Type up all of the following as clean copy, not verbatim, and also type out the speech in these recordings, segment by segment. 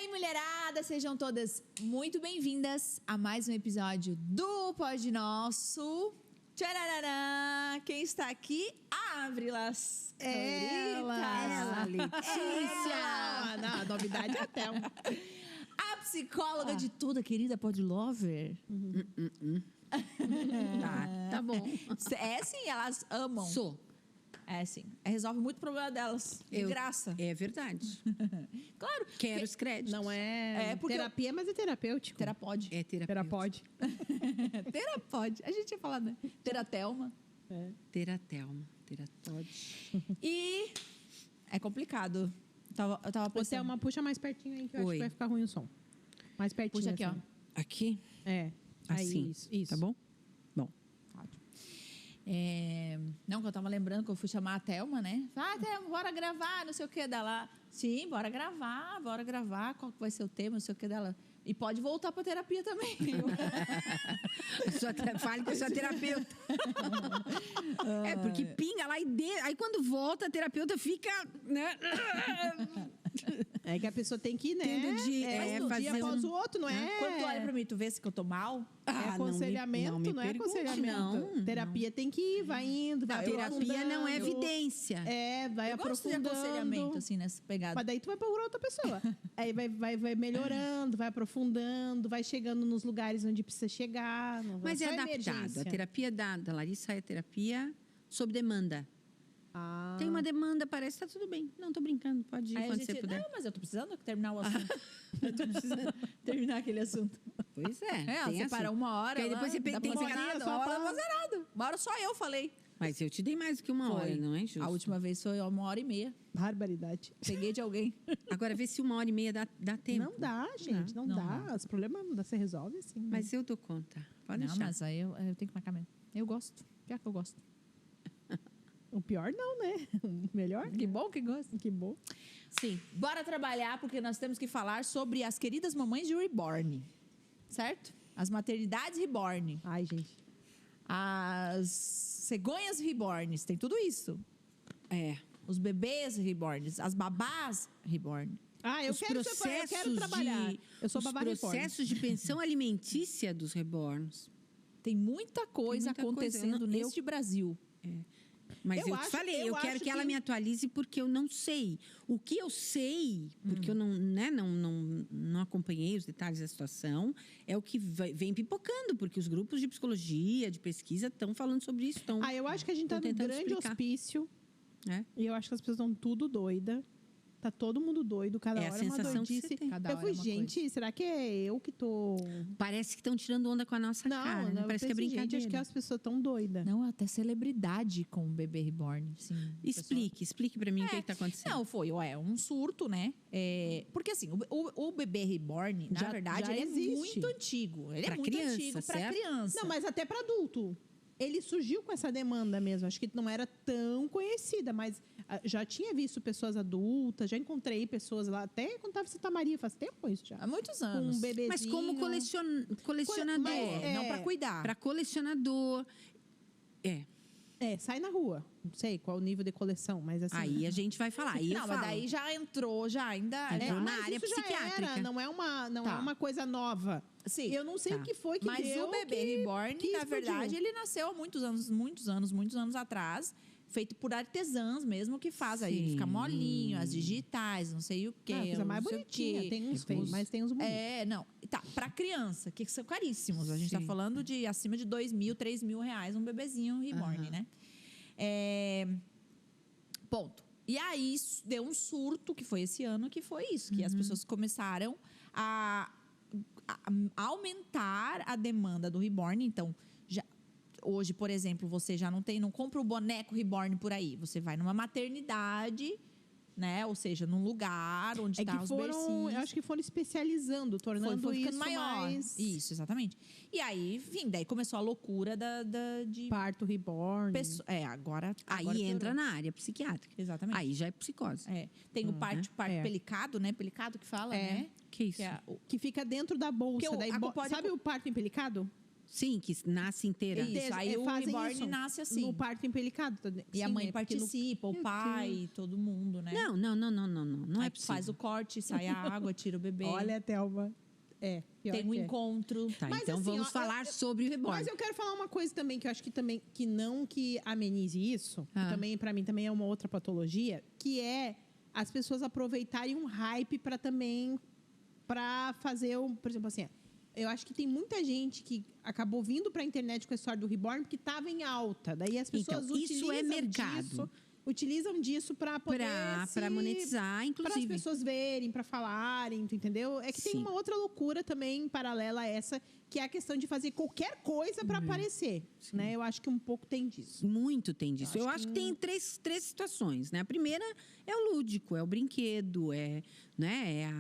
aí, mulherada, sejam todas muito bem-vindas a mais um episódio do Pod Nosso. Tcharará! Quem está aqui? A Avril Ela, Letícia. Não, a novidade é a Thelma. A psicóloga de toda querida Pod Lover. Tá bom. É sim, elas amam. Sou. É sim. Resolve muito problema delas. De graça. É verdade. Claro. Quero os créditos. Não é, porque terapia, mas é terapêutico. Terapode. É terapia. Terapode. Terapode. A gente tinha falado, né? Teratelma. Teratelma. Teratode. E é complicado. Eu tava Você é pensando. puxa mais pertinho aí que eu acho Oi. que vai ficar ruim o som. Mais pertinho. Puxa aqui, assim. ó. Aqui? É. Aí, Assim. isso. Tá bom? Bom. Ótimo. Não, que eu tava lembrando que eu fui chamar a Thelma, né? Thelma, bora gravar, não sei o que dela. Sim, bora gravar. Qual que vai ser o tema, não sei o que dela. E pode voltar pra terapia também. Fale com a sua terapeuta. É, porque pinga lá e aí quando volta, a terapeuta fica, né? É que a pessoa tem que, né? Tendo de- um fazer dia após o outro, não é? Quando tu olha pra mim, tu vê se que eu tô mal? É aconselhamento, não me não é pergunte, aconselhamento. não. Terapia tem que ir, vai indo, vai Terapia não é aprofundando. evidência. É, vai Eu gosto de aprofundando. aconselhamento, assim, nessa pegada. Mas daí tu vai procurar outra pessoa. Aí vai melhorando, vai aprofundando, vai chegando nos lugares onde precisa chegar. Não vai Mas é só adaptado. emergência. A terapia da Larissa é terapia sob demanda. Ah. Tem uma demanda, parece que tá tudo bem. Não, tô brincando, pode ir Aí a quando gente, você puder. não, mas eu tô precisando terminar o assunto. Eu tô precisando terminar aquele assunto. Pois é. Você tem para assunto. uma hora. Porque aí depois você dá tem pra que fazer ficar... nada, uma hora não vai fazer nada. Uma hora só eu falei. Mas eu te dei mais do que uma hora, não é justo? A última vez foi 1h30. Barbaridade. Peguei de alguém. Agora, vê se 1h30 dá tempo. Não dá, gente, não dá. Os problemas não dá, você resolve assim. Mas eu dou conta. Pode Não, deixar. mas aí eu tenho que marcar mesmo. Eu gosto. Pior que eu gosto. O pior não, né? O melhor? Que bom que gosto. Que bom. Sim. Bora trabalhar, porque nós temos que falar sobre as queridas mamães de Reborn. Certo? As maternidades Reborn. Ai, gente. As cegonhas Reborns. Tem tudo isso. É. Os bebês Reborns. As babás Reborn. Ah, eu quero trabalhar. Eu sou babá Os processos de pensão alimentícia dos reborns. Tem muita coisa Tem muita coisa. acontecendo Eu- neste Brasil. Mas eu te acho- falei, eu eu quero acho que ela que- me atualize porque eu não sei. O que eu sei, porque eu não acompanhei os detalhes da situação, é o que vem pipocando, porque os grupos de psicologia, de pesquisa, estão falando sobre isso. Eu acho que a gente tá num tentando grande explicar. hospício. É. E eu acho que as pessoas estão tudo doida. Tá todo mundo doido, cada É a hora uma sensação que você doidice. tem. Cada Eu hora fui, é uma gente, será que é eu que tô... Parece que estão tirando onda com a nossa cara. Né? eu Parece que é pensei, brincadeira. Gente, acho que as pessoas estão doidas. Não, até celebridade com o bebê Reborn. Sim, Explique pra mim o que está acontecendo. Não, foi um surto, né? Porque assim, o bebê Reborn, na Já- verdade, já ele existe. é muito antigo. Ele Pra é muito criança, antigo pra certo? criança. Não, mas até para adulto. Ele surgiu com essa demanda mesmo. Acho que não era tão conhecida, mas já tinha visto pessoas adultas, já encontrei pessoas lá, até quando estava em Santa Maria, faz tempo isso já. Há muitos Com anos. um bebezinho. Mas como colecionador. Mas, Não pra cuidar. Para colecionador. Sai na rua. Não sei qual o nível de coleção, mas assim... Aí a gente vai falar. Aí eu Não, mas falo. daí já entrou, ainda. Entrou na mas área isso já psiquiátrica. era, não é Tá. uma coisa nova. Sim. Eu não sei Tá. o que foi que Mas deu o bebê Reborn, que na explodiu. verdade, ele nasceu há muitos anos atrás, feito por artesãs mesmo, que faz aí. Ele Sim. fica molinho, as digitais, não sei o quê. Ah, a coisa mais não sei o bonitinha. quê. Tem uns feios, mas tem uns bonitos. Não. Tá, pra criança, que são caríssimos. A gente tá Sim. falando de acima de 2.000, 3.000 reais um bebezinho Reborn, né? Ponto. E aí deu um surto, que foi esse ano, que foi isso. Que as pessoas começaram a aumentar a demanda do Reborn. Então, hoje, por exemplo, você já não compra o boneco Reborn por aí. Você vai numa maternidade, né? Ou seja, num lugar onde tá os bercinhos. Eu acho que foram especializando, tornando Foi ficando isso maior. mais... Isso, exatamente. E aí, enfim, daí começou a loucura de Parto reborn. agora Aí piorou. entra na área psiquiátrica. Exatamente. Aí já é psicose. Tem o parto É. pelicado, né? Pelicado que fala, né? Que isso? Que é Que fica dentro da bolsa. Porque Daí pode... sabe o parto empelicado? Sim, que nasce inteira. Isso, aí o fazem reborn isso nasce assim. No parto empelicado. E a Sim, mãe porque no- participa, o pai, todo mundo, né? Não. Não é Aí possível. faz o corte, sai a água, tira o bebê. Olha, Thelma. Pior tem um que é. encontro. Tá, Mas então assim, vamos ó, falar sobre o reborn. Mas eu quero falar uma coisa também, que eu acho que também, que não que amenize isso, que Ah. também, para mim, também é uma outra patologia, que é as pessoas aproveitarem um hype para também, para fazer, por exemplo, assim, eu acho que tem muita gente que acabou vindo para a internet com a história do reborn porque estava em alta. Daí as pessoas Então, isso é mercado. utilizam disso para poder Para monetizar, para as inclusive. pessoas verem, para falarem, tu entendeu? É que tem Sim. uma outra loucura também paralela a essa, que é a questão de fazer qualquer coisa para aparecer, né? Eu acho que um pouco tem disso. Muito tem disso. Eu acho que tem três situações, né? A primeira é o lúdico, é o brinquedo, né?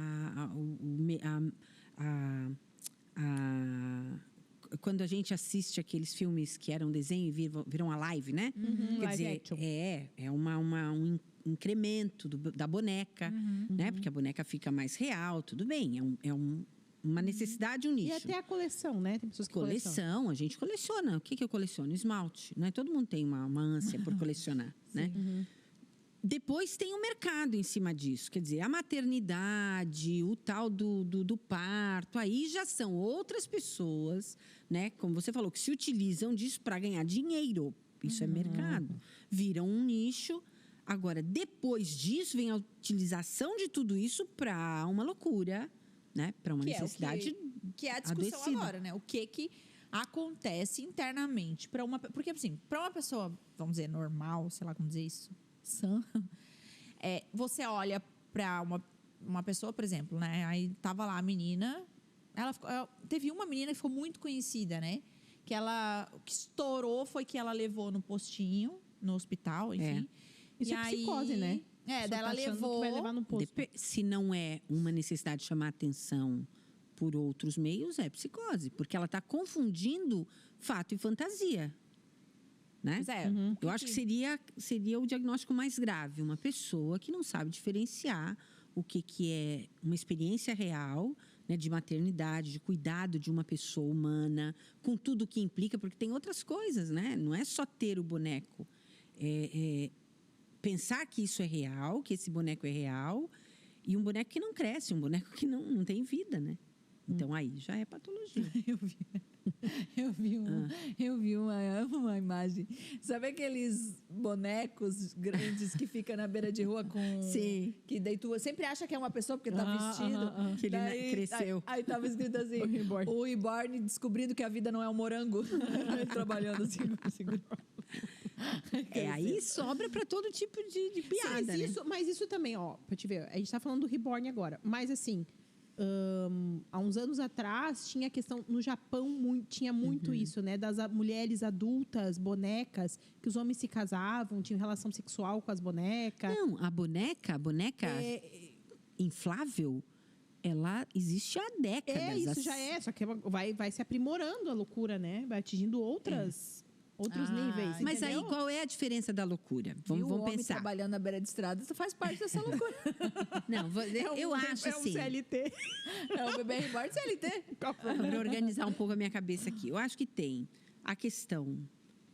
Quando a gente assiste aqueles filmes que eram desenho e viram a live, né? Quer live dizer, action. é um incremento da boneca, né? Porque a boneca fica mais real, tudo bem. Uma necessidade, um nicho. E até a coleção, né? Tem pessoas que colecionam. A gente coleciona. O que eu coleciono? Esmalte. Né? Todo mundo tem uma ânsia por colecionar, né? Depois tem o mercado em cima disso. Quer dizer, a maternidade, o tal do parto, aí já são outras pessoas, né? Como você falou, que se utilizam disso para ganhar dinheiro. Isso é mercado. Viram um nicho. Agora, depois disso, vem a utilização de tudo isso para uma loucura, né? Para uma necessidade Que é a discussão adoecida. agora, né? O que acontece internamente para uma... Porque, assim, para uma pessoa, vamos dizer, normal, sei lá como dizer isso, sã, você olha para uma pessoa, por exemplo, né? Aí tava lá a menina, teve uma menina que ficou muito conhecida, né? O que estourou foi que ela levou no postinho, no hospital, enfim. Isso E é psicose, né? Daí ela Tá achando que levou... vai levar no posto. Se não é uma necessidade de chamar atenção por outros meios, é psicose. Porque ela está confundindo fato e fantasia. Né? Pois é. Eu acho que seria o diagnóstico mais grave. Uma pessoa que não sabe diferenciar o que é uma experiência real, né, de maternidade, de cuidado de uma pessoa humana, com tudo que implica, porque tem outras coisas, né? Não é só ter o boneco. Pensar que isso é real, que esse boneco é real, e um boneco que não cresce, um boneco que não tem vida, né? Então, aí já é patologia. Eu vi uma imagem. Sabe aqueles bonecos grandes que ficam na beira de rua com... Sim. Que daí tu sempre acha que é uma pessoa porque tá vestido. Que ele cresceu. Aí tava escrito assim, o reborn descobrindo que a vida não é um morango. Trabalhando assim. Aí sobra para todo tipo de piada, né? Mas isso também, ó, pra te ver, a gente tá falando do reborn agora, mas assim, há uns anos atrás tinha a questão, no Japão tinha muito isso, né, das mulheres adultas, bonecas, que os homens se casavam, tinham relação sexual com as bonecas. Não, a boneca inflável, ela existe há décadas. Isso já é, só que vai se aprimorando a loucura, né, vai atingindo outros níveis. Mas entendeu? aí, qual é a diferença da loucura? Vamos o homem pensar. trabalhando na beira de estrada, isso faz parte dessa loucura. Não, eu acho assim. CLT. O bebê reborn CLT. Para organizar um pouco a minha cabeça aqui. Eu acho que tem a questão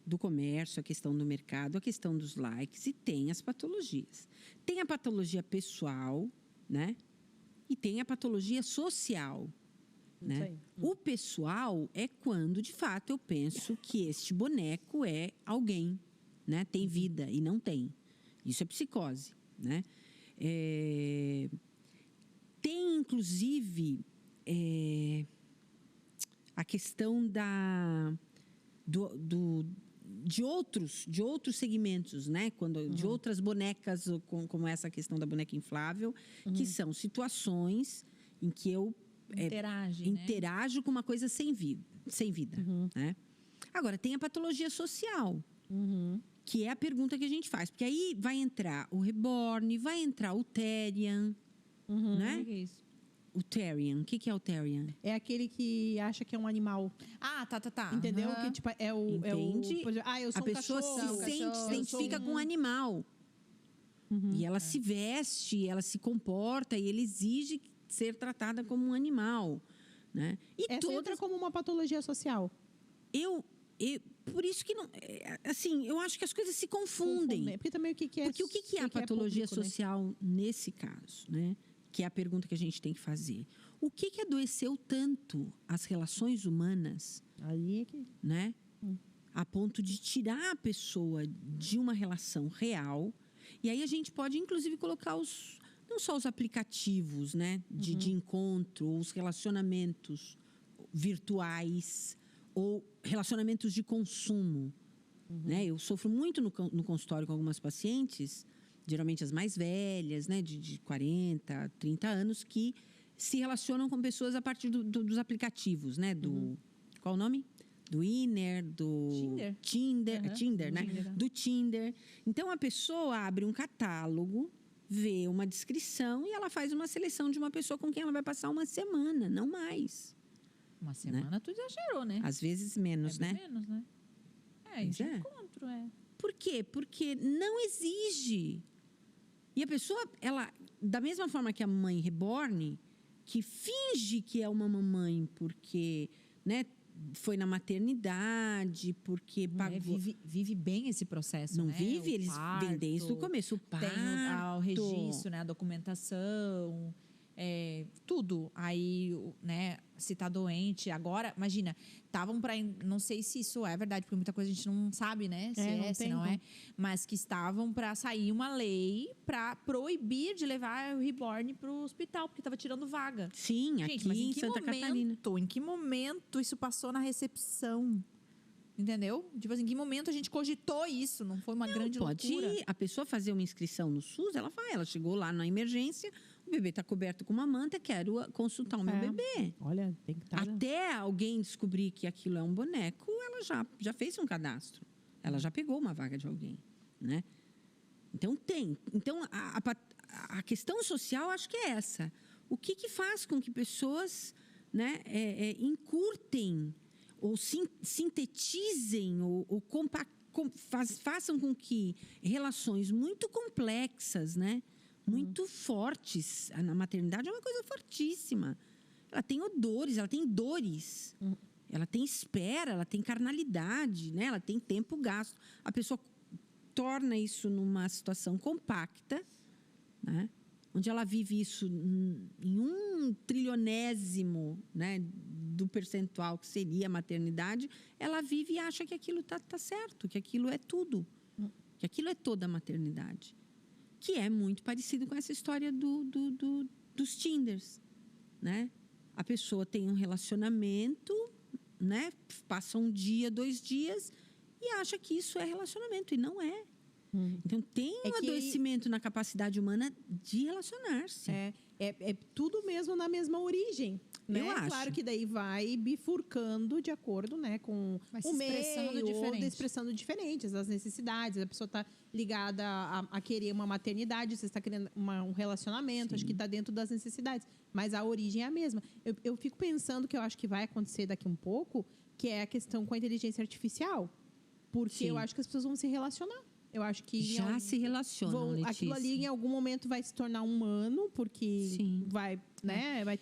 do comércio, a questão do mercado, a questão dos likes e tem as patologias. Tem a patologia pessoal, né? E tem a patologia social. Né? O pessoal é quando, de fato, eu penso que este boneco é alguém, né? Tem vida e não tem. Isso é psicose, né? Tem, inclusive, a questão de outros segmentos, né? De outras bonecas, como essa questão da boneca inflável, que são situações em que eu interajo com uma coisa sem vida, né? Agora, tem a patologia social, que é a pergunta que a gente faz. Porque aí vai entrar o reborn, vai entrar o Therian, né? O que é isso? O Therian, o que é o Therian? É aquele que acha que é um animal. Ah, tá. Entendeu? Que tipo, Entende? eu sou A pessoa se identifica com um animal. E ela se veste, ela se comporta e ele exige ser tratada como um animal, né? E essa entra como uma patologia social. por isso que não, assim, eu acho que as coisas se confundem. Porque também o que é... Porque o que é a patologia público, né? social nesse caso, né? Que é a pergunta que a gente tem que fazer. O que adoeceu tanto as relações humanas, Aí é que... né? A ponto de tirar a pessoa de uma relação real. E aí a gente pode, inclusive, colocar não só os aplicativos, né? De encontro, os relacionamentos virtuais ou relacionamentos de consumo. Né? Eu sofro muito no consultório com algumas pacientes, geralmente as mais velhas, né? De 40, 30 anos, que se relacionam com pessoas a partir dos aplicativos, né? Qual o nome? Do Inner, do Tinder, né? Do Tinder. Então, a pessoa abre um catálogo, vê uma descrição e ela faz uma seleção de uma pessoa com quem ela vai passar uma semana, não mais. Uma semana tu exagerou, né? Às vezes menos, né? Menos, né? Pois De é. encontro, Por quê? Porque não exige. E a pessoa, ela, da mesma forma que a mãe reborn, que finge que é uma mamãe porque, né, foi na maternidade, porque pagou. Vive bem esse processo, Não né? vive, O eles parto, vêm desde o começo. O parto. Tem o registro, né? A documentação, tudo. Aí, né? Se tá doente. Agora, imagina, estavam para... Não sei se isso é verdade, porque muita coisa a gente não sabe, né? Se não é. Mas que estavam para sair uma lei para proibir de levar o reborn pro hospital, porque estava tirando vaga. Sim, Gente, aqui mas em Santa Catarina. Em que momento isso passou na recepção? Entendeu? Tipo assim, em que momento a gente cogitou isso? Não foi uma grande Pode loucura? ir. A pessoa fazer uma inscrição no SUS, ela vai. Ela chegou lá na emergência, o bebê está coberto com uma manta, quero consultar o meu bebê. Olha, tem que estar... Até alguém descobrir que aquilo é um boneco, ela já fez um cadastro. Ela já pegou uma vaga de alguém, né? Então, tem. Então, a questão social, acho que é essa. O que faz com que pessoas, né, encurtem ou sintetizem ou façam com que relações muito complexas, né, muito fortes. Na maternidade é uma coisa fortíssima. Ela tem odores, ela tem dores, ela tem espera, ela tem carnalidade, né, ela tem tempo gasto. A pessoa torna isso numa situação compacta, né, onde ela vive isso em 1/trilionésimo, né, do percentual que seria a maternidade, ela vive e acha que aquilo tá certo, que aquilo é tudo, que aquilo é toda a maternidade. Que é muito parecido com essa história dos Tinders, né? A pessoa tem um relacionamento, né? Passa um dia, 2 dias e acha que isso é relacionamento, e não é. Então, tem um adoecimento na capacidade humana de relacionar-se. É tudo mesmo na mesma origem. Né? Eu acho. Claro que daí vai bifurcando de acordo, né, com o meio, ou expressando diferentes as necessidades. A pessoa está ligada a querer uma maternidade, você está querendo um relacionamento, Sim. acho que está dentro das necessidades. Mas a origem é a mesma. Eu fico pensando que eu acho que vai acontecer daqui um pouco, que é a questão com a inteligência artificial. Porque Sim. eu acho que as pessoas vão se relacionar. Eu acho que já se relacionam, Letícia. aquilo ali em algum momento vai se tornar humano, porque Sim. vai, né, vai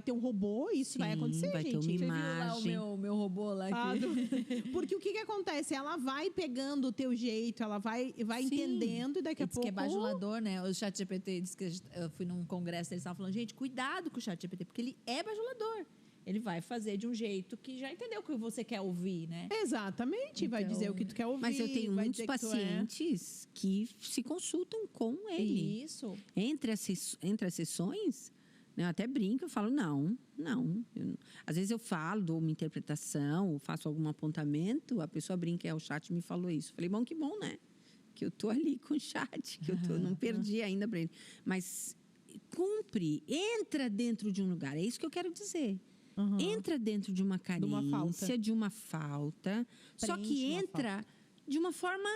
ter um robô, isso Sim, vai acontecer, vai ter gente. uma Você viu imagem. lá o meu robô lá aqui? Porque o que acontece? Ela vai pegando o teu jeito, ela vai Sim. entendendo, e daqui a Diz pouco... que é bajulador, né? O ChatGPT disse que eu fui num congresso, eles estavam falando, gente, cuidado com o ChatGPT, porque ele é bajulador. Ele vai fazer de um jeito que já entendeu o que você quer ouvir, né? Exatamente, vai Então, dizer o que tu quer ouvir. Mas eu tenho vai muitos dizer que tu pacientes que se consultam com ele. Isso. Entre as sessões, né, eu até brinco, eu falo, não. Às vezes eu falo, dou uma interpretação, ou faço algum apontamento, a pessoa brinca, o chat me falou isso. Falei, bom, que bom, né? Que eu tô ali com o chat, que não perdi ainda para ele. Mas cumpre, entra dentro de um lugar, é isso que eu quero dizer. Entra dentro de uma carência, de uma falta, só que entra de uma forma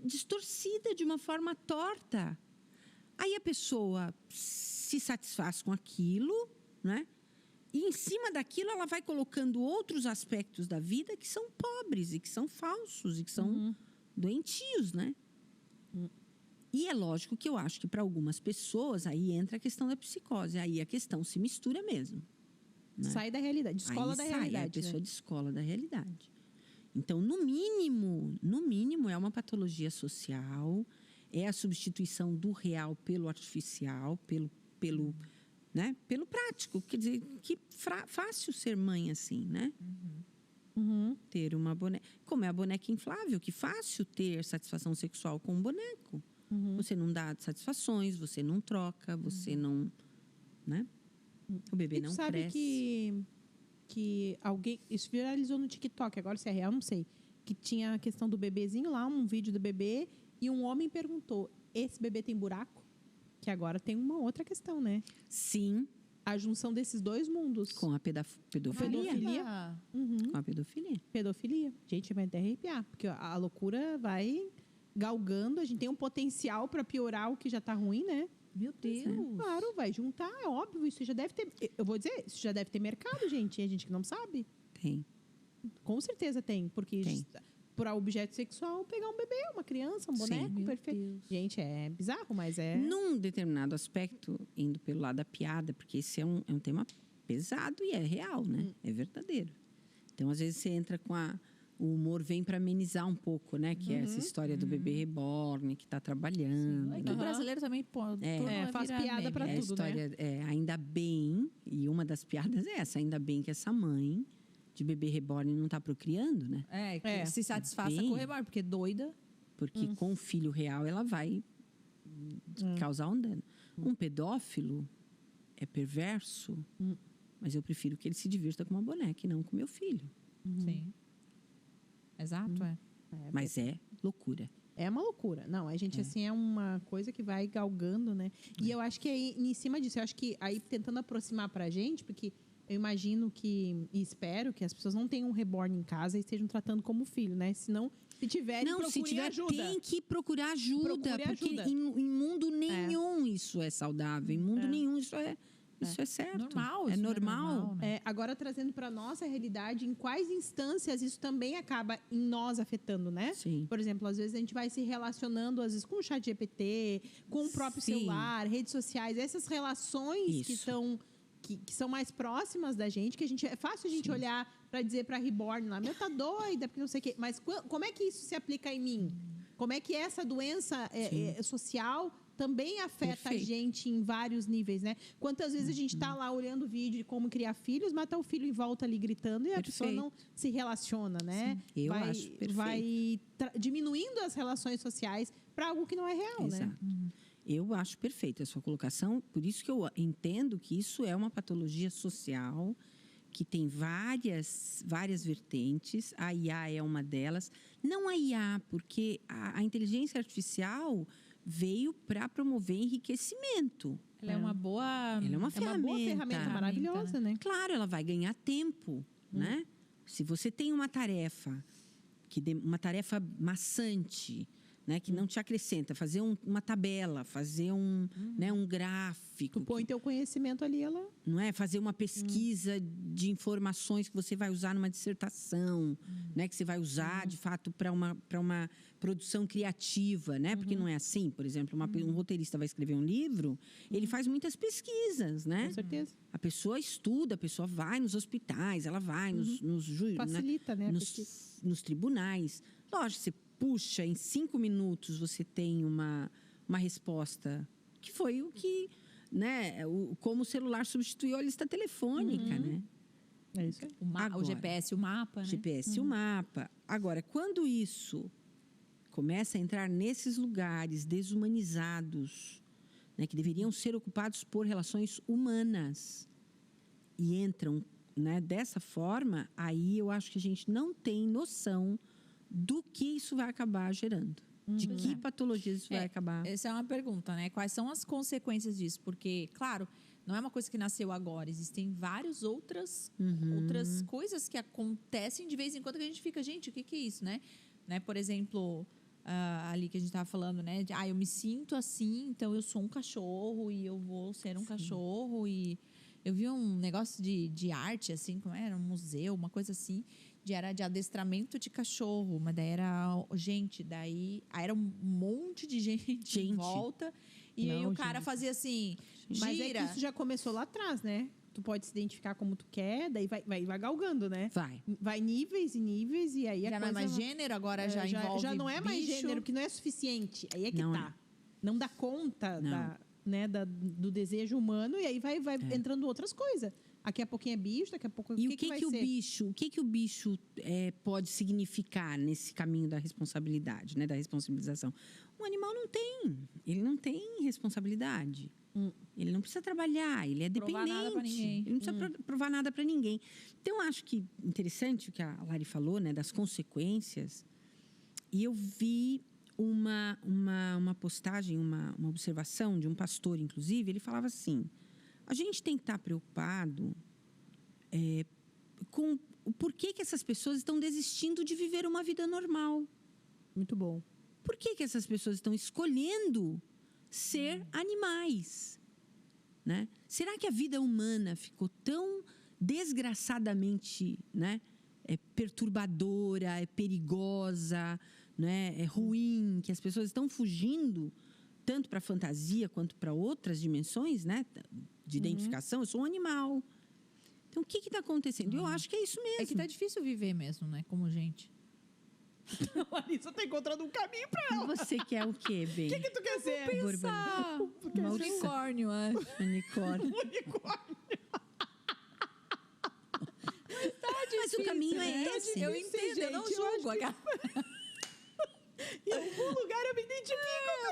distorcida, de uma forma torta. Aí a pessoa se satisfaz com aquilo, né? E em cima daquilo ela vai colocando outros aspectos da vida que são pobres e que são falsos e que são doentios, né? E é lógico que eu acho que para algumas pessoas aí entra a questão da psicose, aí a questão se mistura mesmo. né? Sai da realidade, descola Aí da sai, realidade. a pessoa né? descola da realidade. Então, no mínimo, é uma patologia social, é a substituição do real pelo artificial, né, pelo prático. Quer dizer, que fácil ser mãe assim, né? Uhum. Ter uma boneca. Como é a boneca inflável, que fácil ter satisfação sexual com um boneco. Você não dá satisfações, você não troca, você não. Né? O bebê E tu não sabe cresce. que alguém. Isso viralizou no TikTok, agora se é real, não sei. Que tinha a questão do bebezinho lá, um vídeo do bebê, e um homem perguntou: esse bebê tem buraco? Que agora tem uma outra questão, né? Sim, A junção desses dois mundos. com a pedofilia. Pedofilia. Uhum. Com a pedofilia. Pedofilia. Gente, vai até arrepiar, porque a loucura vai galgando, a gente tem um potencial para piorar o que já tá ruim, né? Meu Deus. Claro, vai juntar, é óbvio, isso já deve ter, eu vou dizer, isso já deve ter mercado, gente, e a gente que não sabe. Tem. Com certeza tem, porque Tem. para objeto sexual, pegar um bebê, uma criança, um Sim. boneco, Meu perfeito. Deus. Gente, é bizarro, mas é... Num determinado aspecto, indo pelo lado da piada, porque esse é um tema pesado e é real, né? É verdadeiro. Então, às vezes, você entra com o humor vem para amenizar um pouco, né? Que é essa história do bebê reborn, que está trabalhando. É que o brasileiro também tudo faz vira piada meme. pra É a tudo, história, ainda bem, e uma das piadas é essa, ainda bem que essa mãe de bebê reborn não está procriando, né? Que É. se satisfaça Bem. com o reborn, porque doida. Porque com o filho real ela vai causar um dano. Um pedófilo é perverso, mas eu prefiro que ele se divirta com uma boneca e não com meu filho. Sim. Exato, é. Mas é loucura. É uma loucura. Não, a gente, assim, é uma coisa que vai galgando, né? E eu acho que aí, em cima disso, eu acho que aí tentando aproximar pra gente, porque eu imagino que, e espero que as pessoas não tenham um reborn em casa e estejam tratando como filho, né? Senão, se tiverem, Não, se procurem tiver, ajuda. tem que procurar ajuda. Procure porque ajuda. em mundo nenhum isso é saudável. Em mundo nenhum isso é certo. Normal, É isso não é normal. normal, né? Agora, trazendo para nossa realidade, em quais instâncias isso também acaba em nós afetando, né? Sim. Por exemplo, às vezes a gente vai se relacionando, às vezes, com o chat GPT, com o próprio Sim. celular, redes sociais, essas relações que Isso. estão... Que são mais próximas da gente, que a gente é fácil a gente olhar para dizer para Reborn lá, meu, tá doida, porque não sei o quê. Mas como é que isso se aplica em mim? Como é que essa doença social também afeta a Perfeito. gente em vários níveis, né? Quantas vezes a gente tá lá olhando vídeo de como criar filhos, mas tá o filho em volta ali gritando e a pessoa não se relaciona, né? Eu acho perfeito. Vai diminuindo as relações sociais para algo que não é real, né? Exato. Eu acho perfeita a sua colocação, por isso que eu entendo que isso é uma patologia social que tem várias vertentes. A IA é uma delas. Não a IA, porque a inteligência artificial veio para promover enriquecimento. Ela é uma boa. Ela é uma É uma boa ferramenta maravilhosa, né? Claro, ela vai ganhar tempo, né? Se você tem uma tarefa uma tarefa maçante, né, que não te acrescenta, fazer uma tabela, fazer né, um gráfico, Tu põe teu conhecimento ali, ela... não é, fazer uma pesquisa de informações que você vai usar numa dissertação, né, que você vai usar de fato para uma produção criativa, né? Porque não é assim, por exemplo, um roteirista vai escrever um livro, ele faz muitas pesquisas, né? Com certeza. A pessoa estuda, a pessoa vai nos hospitais, ela vai nos Facilita, né, a pesquisa. nos tribunais. Lógico, você puxa, em 5 minutos você tem uma resposta que foi o que, né, como o celular substituiu a lista telefônica, né? É isso aí. O GPS, o mapa, né? GPS e o mapa. Agora, quando isso começa a entrar nesses lugares desumanizados, né, que deveriam ser ocupados por relações humanas, e entram, né, dessa forma, aí eu acho que a gente não tem noção do que isso vai acabar gerando. De que patologias isso vai acabar. Essa é uma pergunta, né? Quais são as consequências disso? Porque, claro, não é uma coisa que nasceu agora. Existem várias outras coisas que acontecem de vez em quando que a gente fica, gente, o que é isso, né? Por exemplo, ali que a gente estava falando, né? Eu me sinto assim, então eu sou um cachorro e eu vou ser um cachorro. E eu vi um negócio de arte, assim, como era? Um museu, uma coisa assim. Era de adestramento de cachorro, mas daí era aí era um monte de gente em volta e aí o cara fazia assim, gira. Mas é que isso já começou lá atrás, né? tu pode se identificar como tu quer, daí vai galgando, né? Vai níveis e níveis, e aí já a não coisa... é mais gênero, agora já envolve já não é mais bicho. gênero, que não é suficiente. Aí é que Não tá. Não dá conta do desejo humano, e aí vai entrando outras coisas. Daqui a pouquinho é bicho, daqui a pouco E o que vai ser? O que o bicho pode significar nesse caminho da responsabilidade, né, da responsabilização? Um animal ele não tem responsabilidade. Ele não precisa trabalhar, ele é provar dependente. Nada pra ninguém. Ele não precisa provar nada para ninguém. Então, acho que interessante o que a Lari falou, né, das consequências. E eu vi uma postagem, uma observação de um pastor, inclusive, ele falava assim: a gente tem que estar preocupado com o porquê que essas pessoas estão desistindo de viver uma vida normal. Muito bom. Por que essas pessoas estão escolhendo ser animais? Né? Será que a vida humana ficou tão desgraçadamente, né, perturbadora, perigosa, né, ruim, que as pessoas estão fugindo tanto para a fantasia quanto para outras dimensões, né, de identificação? Eu sou um animal. Então, o que está acontecendo? Eu acho que é isso mesmo. É que tá difícil viver mesmo, né? Como gente. A Larissa tá encontrando um caminho pra ela. Você quer o quê, bem? O que tu quer ser? Pensar. Uma Unicórnio, acho. Unicórnio. Unicórnio. Mas o caminho é esse. Eu entendo, eu não julgo. Em algum lugar eu me identifico.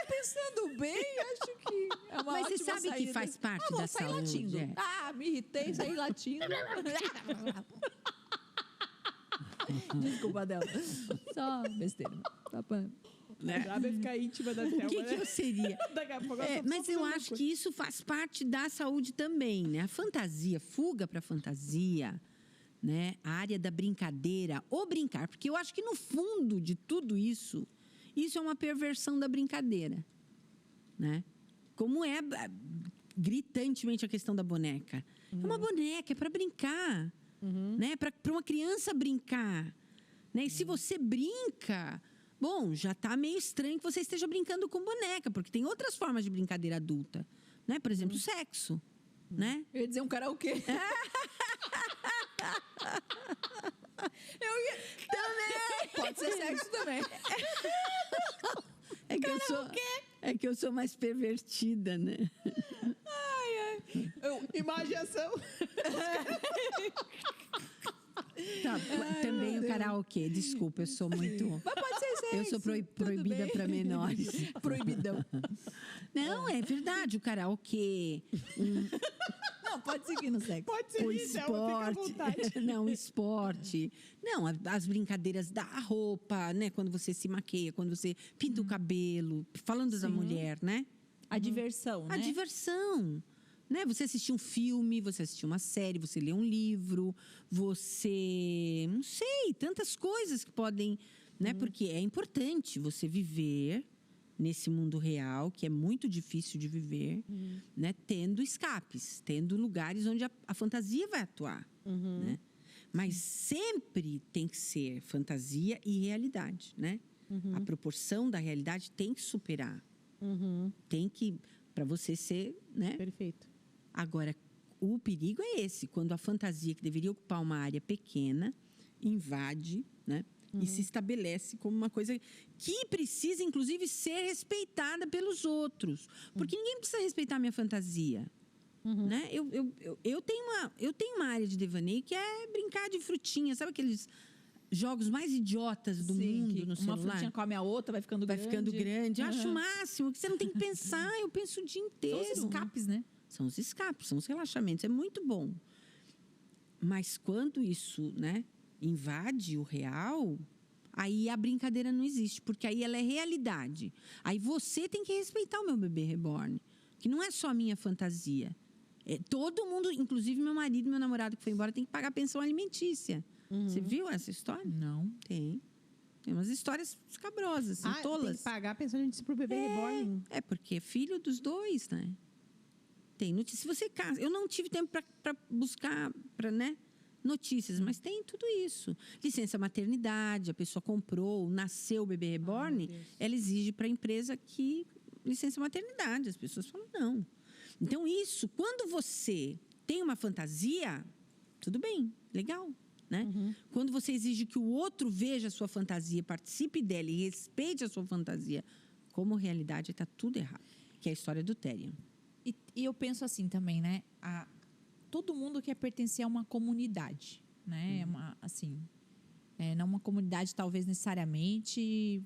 Pensando bem, acho que é uma Mas você ótima sabe saída. que faz parte vou da sair saúde. latindo. Me irritei, saí latindo. Desculpa, dela. Só besteira. Tá bom. Né? A vai ficar íntima da Thelma, O que eu seria? Daqui a pouco Mas eu acho que isso faz parte da saúde também, né? A fantasia, fuga para a fantasia, né? A área da brincadeira, ou brincar, porque eu acho que no fundo de tudo isso é uma perversão da brincadeira, né? Como é gritantemente a questão da boneca. É uma boneca, é para brincar, né? Para uma criança brincar, né? E se você brinca, bom, já está meio estranho que você esteja brincando com boneca, porque tem outras formas de brincadeira adulta, né? Por exemplo, sexo, né? Eu ia dizer um karaokê. Também! Pode ser sexo também. É que eu sou mais pervertida, né? Imaginação. Tá, também o karaokê. Desculpa, eu sou muito... Mas pode ser sexo. Eu sou proibida para menores. Proibidão. Não, é verdade. O karaokê... Não, pode seguir no sexo. Pode seguir, O Thelma, fica à vontade. esporte. Não, o esporte. Não, as brincadeiras da roupa, né? Quando você se maqueia, quando você pinta o cabelo. Falando da mulher, né? A diversão, né? A diversão. Né? Você assistir um filme, você assistir uma série, você lê um livro, você... Não sei, tantas coisas que podem... Né? Porque é importante você viver nesse mundo real, que é muito difícil de viver, né? Tendo escapes, tendo lugares onde a fantasia vai atuar. Né? Mas sempre tem que ser fantasia e realidade, né? A proporção da realidade tem que superar. Tem que... Para você ser... Né? Perfeito. Agora, o perigo é esse, quando a fantasia, que deveria ocupar uma área pequena, invade, né? E se estabelece como uma coisa que precisa, inclusive, ser respeitada pelos outros. Porque ninguém precisa respeitar a minha fantasia. Né? Eu tenho uma área de devaneio que é brincar de frutinha. Sabe aqueles jogos mais idiotas do mundo no celular? Uma frutinha come a outra, vai ficando grande. Vai ficando grande. Eu acho o máximo, que você não tem que pensar. Eu penso o dia inteiro. São os escapes, né? São os escapes, são os relaxamentos. É muito bom. Mas quando isso, né, invade o real, aí a brincadeira não existe, porque aí ela é realidade. Aí você tem que respeitar o meu bebê reborn, que não é só a minha fantasia. Todo mundo, inclusive meu marido, meu namorado que foi embora, tem que pagar pensão alimentícia. Você viu essa história? Não. Tem. Tem umas histórias escabrosas, tolas. Tem que pagar a pensão de pro bebê reborn. É porque é filho dos dois, né? Tem notícia. Se você casa... Eu não tive tempo para buscar, né, notícias, mas tem tudo isso. Licença maternidade, a pessoa comprou, nasceu o bebê reborn, ela exige para a empresa que licença maternidade. As pessoas falam não. Então, isso, quando você tem uma fantasia, tudo bem, legal, né? Quando você exige que o outro veja a sua fantasia, participe dela e respeite a sua fantasia como realidade, está tudo errado. Que é a história do Therion. E eu penso assim também, né? Todo mundo quer pertencer a uma comunidade, né? Não uma comunidade talvez necessariamente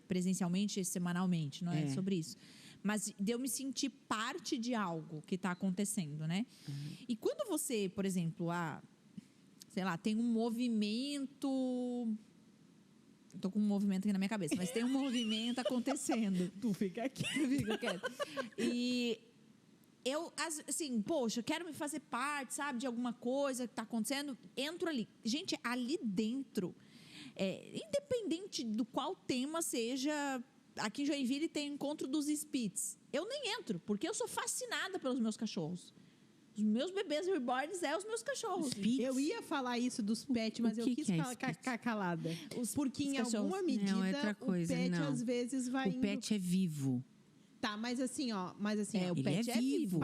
presencialmente, semanalmente, não é sobre isso. Mas de eu me sentir parte de algo que está acontecendo, né? E quando você, por exemplo, sei lá, tem um movimento... Estou com um movimento aqui na minha cabeça, mas tem um movimento acontecendo. Tu fica aqui. Fica quieto. E eu, assim, poxa, quero me fazer parte, sabe, de alguma coisa que está acontecendo. Entro ali. Gente, ali dentro, independente do qual tema seja, aqui em Joinville tem o encontro dos Spitz. Eu nem entro, porque eu sou fascinada pelos meus cachorros. Os meus bebês reborns os meus cachorros. Eu ia falar isso dos pets, mas eu quis ficar calada. Porque em alguma medida o pet às vezes vai indo... O pet é vivo. Tá, mas assim, ó. o pet é vivo.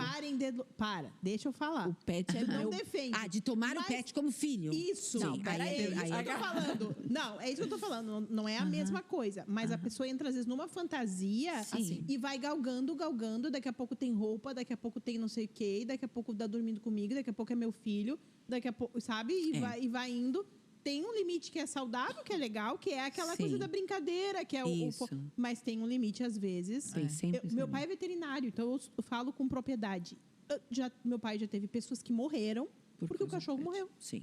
Deixa eu falar. O pet é não defende. De tomar o pet como filho. Isso. Não, é isso que eu tô falando. Não, é isso que eu tô falando. Não é a mesma coisa. Mas a pessoa entra, às vezes, numa fantasia assim, e vai galgando. Daqui a pouco tem roupa, daqui a pouco tem não sei o quê, daqui a pouco tá dormindo comigo, daqui a pouco é meu filho, daqui a pouco, sabe? E vai indo. Tem um limite que é saudável, que é legal, que é aquela coisa da brincadeira, que é mas tem um limite às vezes. Meu pai é veterinário, então eu falo com propriedade. Meu pai já teve pessoas que morreram porque o cachorro morreu. Sim.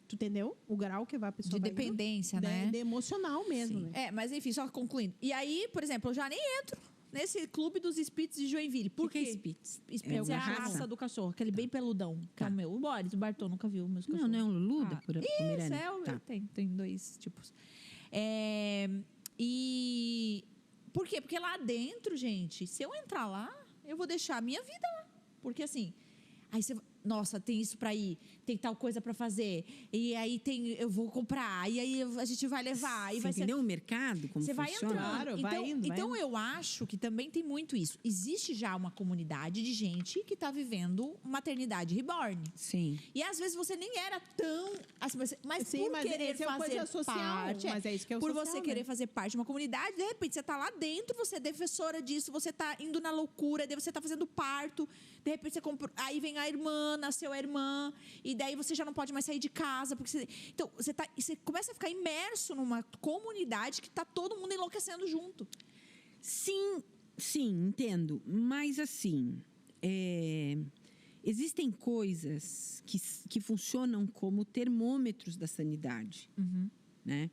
Tu entendeu? O grau que a pessoa de dependência, né? De emocional mesmo, né? Mas enfim, só concluindo. E aí, por exemplo, eu já nem entro nesse clube dos Spitz de Joinville. Por quê? Spitz? Spitz é a raça do cachorro, aquele bem peludão, que é o meu. O Boris, o Bartô nunca viu meus cachorros. Não é um Lulu da Isso, tem 2 tipos. E por quê? Porque lá dentro, gente, se eu entrar lá, eu vou deixar a minha vida lá. Porque assim, aí você... Nossa, tem isso para ir, tem tal coisa para fazer, e aí eu vou comprar, e aí a gente vai levar. Você entendeu o mercado? Como você funciona? vai entrando. Claro, então, vai indo, então eu acho que também tem muito isso. Existe já uma comunidade de gente que está vivendo maternidade reborn. Sim. E às vezes você nem era tão... Assim, mas sim, por mas querer fazer coisa social, parte... mas é isso que é o por social, você né? querer fazer parte de uma comunidade, de repente você está lá dentro, você é defensora disso, você está indo na loucura, daí você está fazendo parto, de repente você compra... Aí vem a irmã, nasceu a irmã, e daí você já não pode mais sair de casa. Então, você começa a ficar imerso numa comunidade que está todo mundo enlouquecendo junto. Sim, entendo. Mas, assim, existem coisas que funcionam como termômetros da sanidade, né?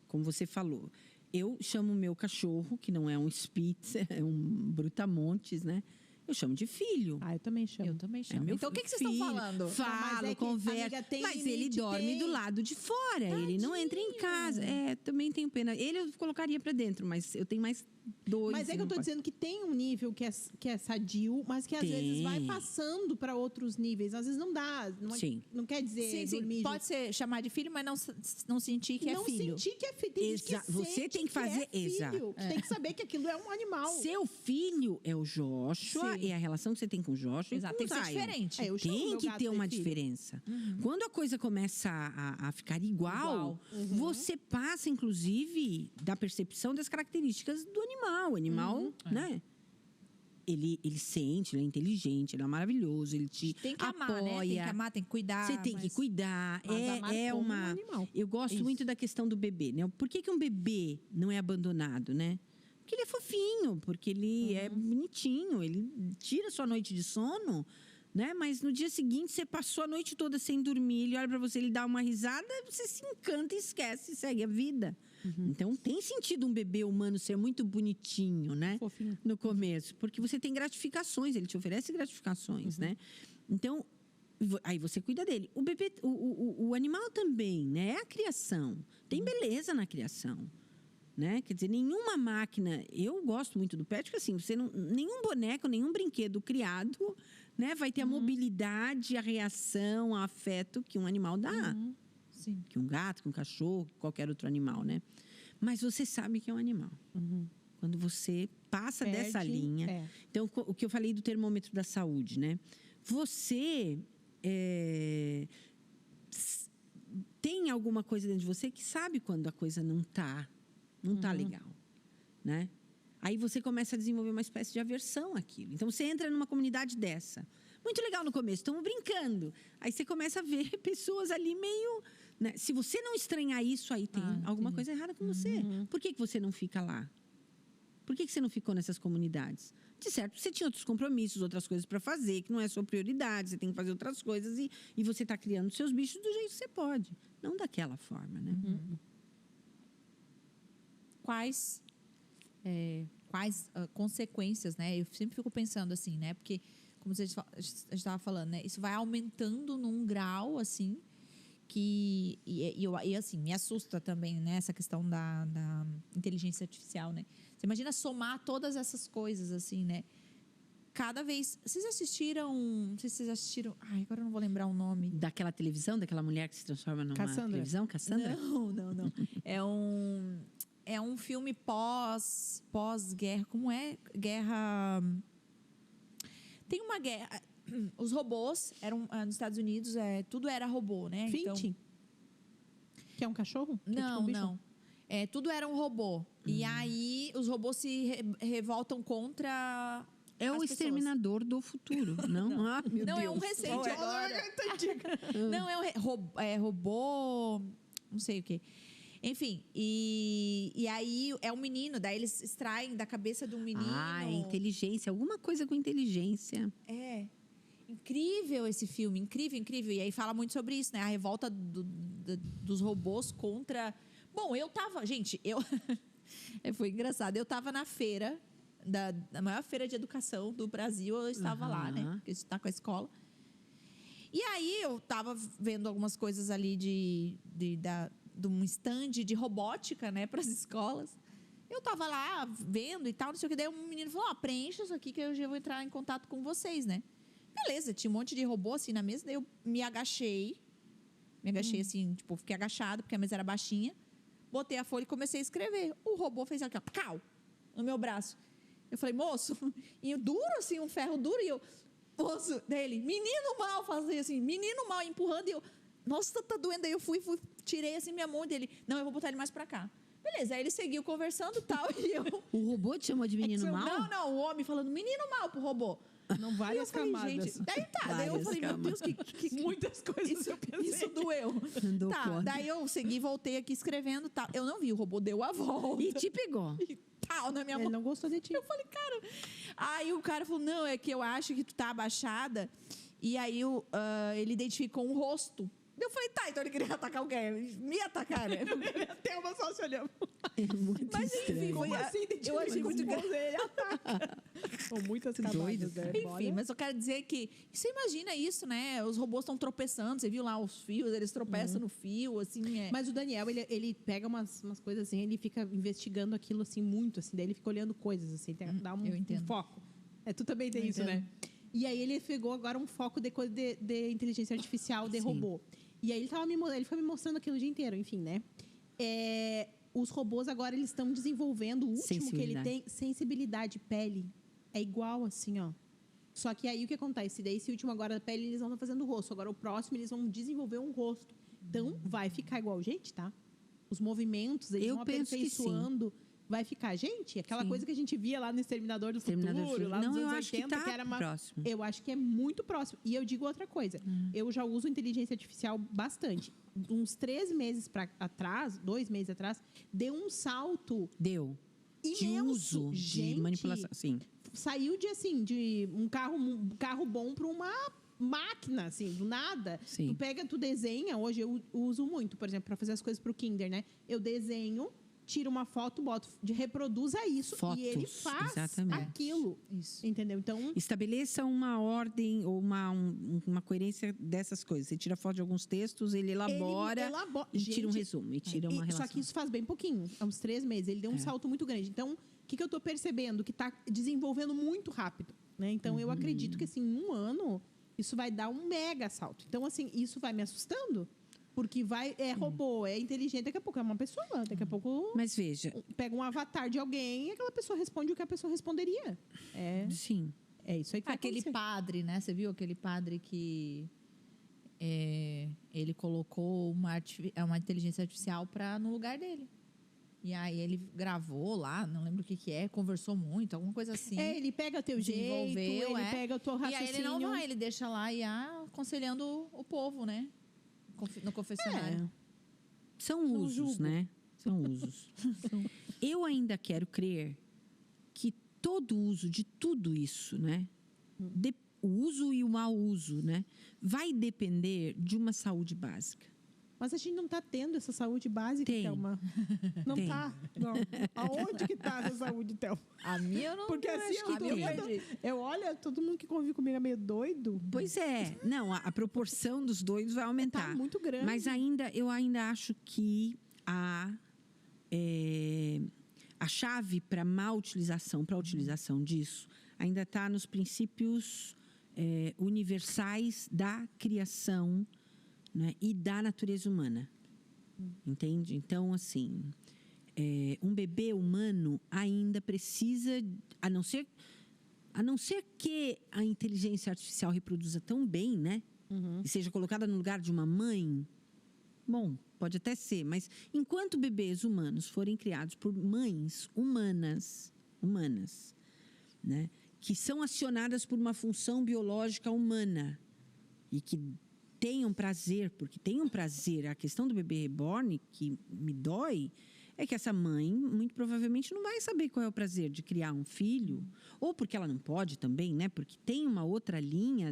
Como você falou. Eu chamo o meu cachorro, que não é um Spitz, é um Brutamontes, né? Eu chamo de filho. Eu também chamo. Então, o que vocês estão falando? Falo, converso. Mas ele dorme do lado de fora. Tadinho. Ele não entra em casa. Também tenho pena. Ele eu colocaria pra dentro, mas eu tenho mais 2. Mas que eu tô dizendo que tem um nível que é sadio, mas que às vezes vai passando para outros níveis. Às vezes não dá. Não quer dizer dormir. Pode ser chamar de filho, mas não sentir que é filho. Não sentir que é filho. Tem que você tem que fazer. Exato. Tem que saber que aquilo é um animal. Seu filho é o Joshua. E a relação que você tem com o Joshua. Exato, tem que ser diferente. Tem que ter uma diferença. Quando a coisa começa a ficar igual. Você passa, inclusive, da percepção das características do animal. O animal, né? Ele sente, ele é inteligente, ele é maravilhoso, ele te tem que apoia. Amar, né? Tem que amar, tem que cuidar. Você tem que cuidar. Um animal. Eu gosto muito da questão do bebê, né? Por que um bebê não é abandonado, né? Porque ele é fofinho, porque ele é bonitinho, ele tira sua noite de sono, né? Mas no dia seguinte você passou a noite toda sem dormir, ele olha pra você, ele dá uma risada, você se encanta e esquece e segue a vida. Então tem sentido um bebê humano ser muito bonitinho, né? Fofinho. No começo, porque você tem gratificações, ele te oferece gratificações, né? Então aí você cuida dele. O bebê, o animal também, né? É a criação. Tem beleza na criação. Né? Quer dizer, nenhuma máquina... Eu gosto muito do pet, porque assim, nenhum boneco, nenhum brinquedo criado, né, vai ter a mobilidade, a reação, o afeto que um animal dá. Sim. Que um gato, que um cachorro, que qualquer outro animal, né? Mas você sabe que é um animal. Quando você passa dessa linha... Então, o que eu falei do termômetro da saúde, né? você tem alguma coisa dentro de você que sabe quando a coisa não tá legal, né? Aí você começa a desenvolver uma espécie de aversão àquilo. Então, você entra numa comunidade dessa. Muito legal no começo, estamos brincando. Aí você começa a ver pessoas ali meio... Né? Se você não estranhar isso, aí tem alguma coisa errada com você. Por que você não fica lá? Por que você não ficou nessas comunidades? De certo, você tinha outros compromissos, outras coisas para fazer, que não é sua prioridade, você tem que fazer outras coisas e você está criando seus bichos do jeito que você pode. Não daquela forma, né? Quais consequências, né? Eu sempre fico pensando assim, né? Porque, como a gente estava falando, né? Isso vai aumentando num grau, assim, que... E assim, me assusta também, né? Essa questão da inteligência artificial, né? Você imagina somar todas essas coisas, assim, né? Cada vez... Vocês assistiram... Não sei se vocês assistiram... Ai, agora eu não vou lembrar o nome. Daquela televisão, daquela mulher que se transforma numa Cassandra. televisão? Cassandra? Não. É um filme pós-guerra. Como é? Guerra... Tem uma guerra... Os robôs eram... Nos Estados Unidos, tudo era robô, né? Finch? Que é um cachorro? Que é tipo Não, um bicho? não. Tudo era um robô. E aí, os robôs se revoltam contra... É o as pessoas. Exterminador do Futuro, não? Ah, meu Não, Deus. é um recente é? agora. Não, robô... Não sei o quê. Enfim, e aí é um menino, daí eles extraem da cabeça do menino. Ah, inteligência, alguma coisa com inteligência. É. Incrível esse filme, incrível, incrível. E aí fala muito sobre isso, né? A revolta dos robôs contra... Bom, eu tava... Gente, foi engraçado. Eu tava na feira, da maior feira de educação do Brasil. Eu estava lá, né? Porque isso tá com a escola. E aí eu tava vendo algumas coisas ali de um stand de robótica, né? Para as escolas. Eu tava lá vendo e tal, não sei o que. Daí um menino falou, preencha isso aqui que eu já vou entrar em contato com vocês, né? Beleza, tinha um monte de robô assim na mesa. Daí eu me agachei assim, tipo, fiquei agachada porque a mesa era baixinha. Botei a folha e comecei a escrever. O robô fez aqui, ó, cau, no meu braço. Eu falei, moço, e duro assim, um ferro duro. E eu, moço, dele, menino mal, fazia assim, menino mal, empurrando. E eu, nossa, tá doendo. Aí eu fui, tirei assim minha mão dele. Não, eu vou botar ele mais pra cá. Beleza, aí ele seguiu conversando e tal. E eu... O robô te chamou de menino mal? Não, o homem falando menino mal pro robô. Não, várias camadas. Gente, daí eu falei, meu Deus, que muitas coisas eu pensei. Isso doeu. Dou conta. Daí eu segui, voltei aqui escrevendo, tal. Eu não vi, o robô deu a volta. E te pegou. E tal, na minha mão. Ele não gostou de ti. Eu falei, cara... Aí o cara falou, não, é que eu acho que tu tá abaixada. E aí ele identificou um rosto. Eu falei, tá, então ele queria atacar alguém. Me atacar, né? Até uma só se olhando. É muito Mas enfim, estranho. foi eu achei muito engraçado. Ele ataca. São muitas camadas. Doido, né? Enfim, Olha. mas eu quero dizer que... Você imagina isso, né? Os robôs estão tropeçando. Você viu lá os fios, eles tropeçam no fio, assim... Mas o Daniel, ele pega umas coisas assim, ele fica investigando aquilo assim muito, assim, daí ele fica olhando coisas, assim, dá eu um entendo. foco. Tu também tem Eu isso, entendo. né? E aí ele pegou agora um foco de coisa de inteligência artificial, de Sim. robô. E aí ele foi me mostrando aquilo o dia inteiro, enfim, né? Os robôs agora eles estão desenvolvendo o último que ele tem, sensibilidade, pele. É igual assim, ó. Só que aí o que acontece? Esse último agora da pele, eles vão estar fazendo o rosto. Agora o próximo, eles vão desenvolver um rosto. Então, vai ficar igual gente, tá? Os movimentos, eles vão aperfeiçoando. Vai ficar, gente, aquela coisa que a gente via lá no Exterminador do Futuro, lá nos anos 80, que era uma... próximo. Eu acho que é muito próximo. E eu digo outra coisa. Eu já uso inteligência artificial bastante. Uns 3 meses atrás, 2 meses atrás, deu um salto Deu. De imenso. uso, Gente, de manipulação. Sim. saiu de um carro bom para uma máquina, assim, do nada. Sim. Tu desenha, hoje eu uso muito, por exemplo, para fazer as coisas para o Kinder, né? Eu desenho, tiro uma foto, reproduza isso Fotos, e ele faz exatamente. aquilo. Isso. Entendeu? Então, Estabeleça uma ordem ou uma coerência dessas coisas. Você tira foto de alguns textos, ele elabora e tira um Gente, resumo e tira uma relação. Só que isso faz bem pouquinho, há uns 3 meses. Ele deu um salto muito grande. Então, o que eu estou percebendo? Que está desenvolvendo muito rápido. Né? Então, eu acredito que, assim, em 1 ano, isso vai dar um mega salto. Então, assim, isso vai me assustando. Porque robô, é inteligente, daqui a pouco é uma pessoa. Daqui a pouco Mas veja... pega um avatar de alguém e aquela pessoa responde o que a pessoa responderia. Sim. É isso aí que vai Aquele acontecer. padre, né? Você viu aquele padre que ele colocou uma inteligência artificial no lugar dele. E aí ele gravou lá, não lembro o que é, conversou muito, alguma coisa assim. Ele pega teu jeito, Desenvolveu, ele pega o teu E raciocínio. aí ele não vai, ele deixa lá aconselhando o povo, né? No confessionário. São Não usos, julgo. né? São usos. Eu ainda quero crer que todo uso de tudo isso, né? O uso e o mau uso, né? Vai depender de uma saúde básica. Mas a gente não está tendo essa saúde básica, Tem. Thelma. Não Tem. tá. Não. Aonde que tá essa saúde, Thelma? A minha eu não Porque não assim, acho que eu tô tem. vendo, eu olho, todo mundo que convive comigo é meio doido. Pois é. Não, a proporção dos doidos vai aumentar. Tá muito grande. Mas eu ainda acho que a chave para má utilização, para a utilização disso, ainda está nos princípios universais da criação, né, e da natureza humana. Entende? Então, assim, um bebê humano ainda precisa, a não ser que a inteligência artificial reproduza tão bem, né? E seja colocada no lugar de uma mãe, bom, pode até ser, mas enquanto bebês humanos forem criados por mães humanas, né, que são acionadas por uma função biológica humana e que tenham prazer, porque tem um prazer, a questão do bebê reborn que me dói é que essa mãe muito provavelmente não vai saber qual é o prazer de criar um filho, ou porque ela não pode também, né? Porque tem uma outra linha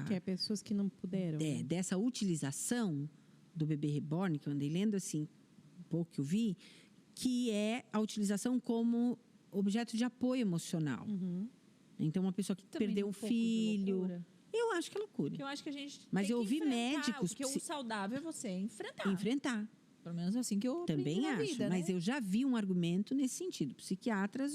Que é pessoas que não puderam. né? dessa utilização do bebê reborn, que eu andei lendo assim, um pouco que eu vi, que é a utilização como objeto de apoio emocional. Então, uma pessoa que Também perdeu um pouco de filho. loucura. Eu acho que é loucura. Porque eu acho que a gente Mas tem eu que ouvi enfrentar, médicos Porque o saudável é você enfrentar. Enfrentar. Pelo menos é assim que eu aprendi Também na acho. vida, Mas né? eu já vi um argumento nesse sentido. Psiquiatras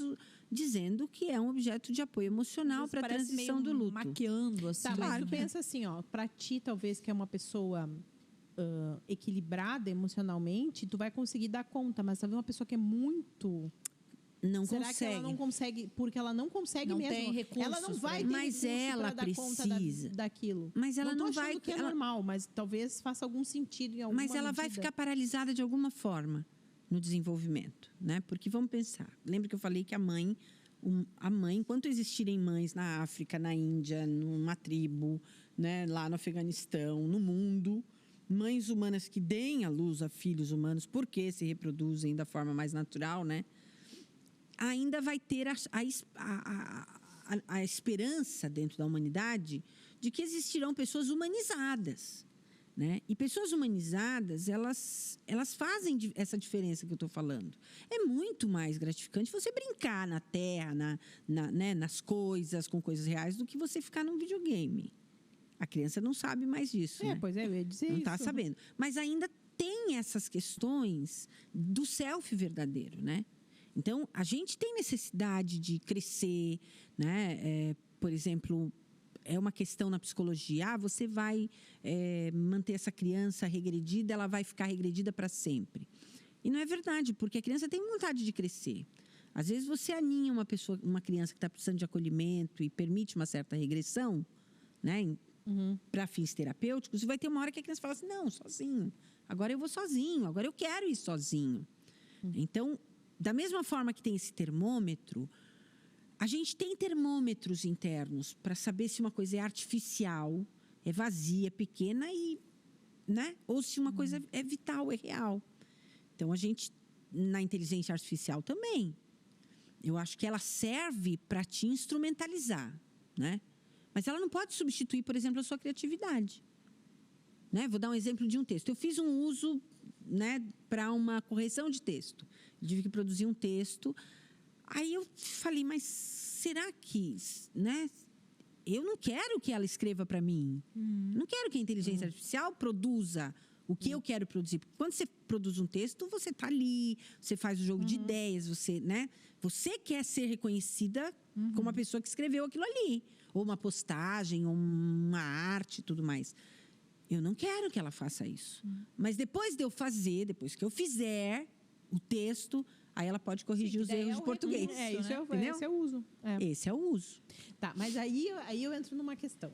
dizendo que é um objeto de apoio emocional para a Parece transição meio do luto. maquiando, assim. Tá, mas Claro. tu pensa assim, ó, pra ti, talvez, que é uma pessoa equilibrada emocionalmente, tu vai conseguir dar conta, mas talvez uma pessoa que é muito. Não Será consegue. que ela não consegue? Porque ela não consegue Não mesmo. tem recursos ela não vai pra ter isso. Mas recurso ela pra dar conta precisa. daquilo. Mas ela tô não achando vai. que é ela- normal, mas talvez faça algum sentido em alguma Mas ela vai medida. ficar paralisada de alguma forma no desenvolvimento, né? Porque vamos pensar. Lembra que eu falei que a mãe, enquanto existirem mães na África, na Índia, numa tribo, né, lá no Afeganistão, no mundo, mães humanas que deem à luz a filhos humanos porque se reproduzem da forma mais natural, né? Ainda vai ter a esperança dentro da humanidade de que existirão pessoas humanizadas, né? E pessoas humanizadas, elas fazem essa diferença que eu estou falando. É muito mais gratificante você brincar na terra, né, nas coisas, com coisas reais, do que você ficar num videogame. A criança não sabe mais disso, né? Pois é, eu ia dizer Não isso. está sabendo. Mas ainda tem essas questões do self verdadeiro, né? Então, a gente tem necessidade de crescer, né? Por exemplo, é uma questão na psicologia. Você vai manter essa criança regredida, ela vai ficar regredida para sempre. E não é verdade, porque a criança tem vontade de crescer. Às vezes você aninha uma criança que está precisando de acolhimento e permite uma certa regressão, né? Para fins terapêuticos, e vai ter uma hora que a criança fala assim, não, sozinho. Agora eu vou sozinho, agora eu quero ir sozinho. Então, da mesma forma que tem esse termômetro, a gente tem termômetros internos para saber se uma coisa é artificial, é vazia, é pequena, né? Ou se uma coisa é vital, é real. Então, a gente, na inteligência artificial também, eu acho que ela serve para te instrumentalizar, né? Mas ela não pode substituir, por exemplo, a sua criatividade. Né? Vou dar um exemplo de um texto. Eu fiz um uso, né, para uma correção de texto. Eu tive que produzir um texto. Aí eu falei, mas será que, né? Eu não quero que ela escreva para mim. Não quero que a inteligência artificial produza o que eu quero produzir. Porque quando você produz um texto, você está ali, você faz o jogo de ideias, né? Você quer ser reconhecida como a pessoa que escreveu aquilo ali. Ou uma postagem, ou uma arte e tudo mais. Eu não quero que ela faça isso. Mas depois de eu fazer, depois que eu fizer o texto, Aí ela pode corrigir que os daí erros é de o português. recurso, É, isso né? Entendeu? esse é o uso. É. Esse é o uso. Tá, mas aí eu entro numa questão.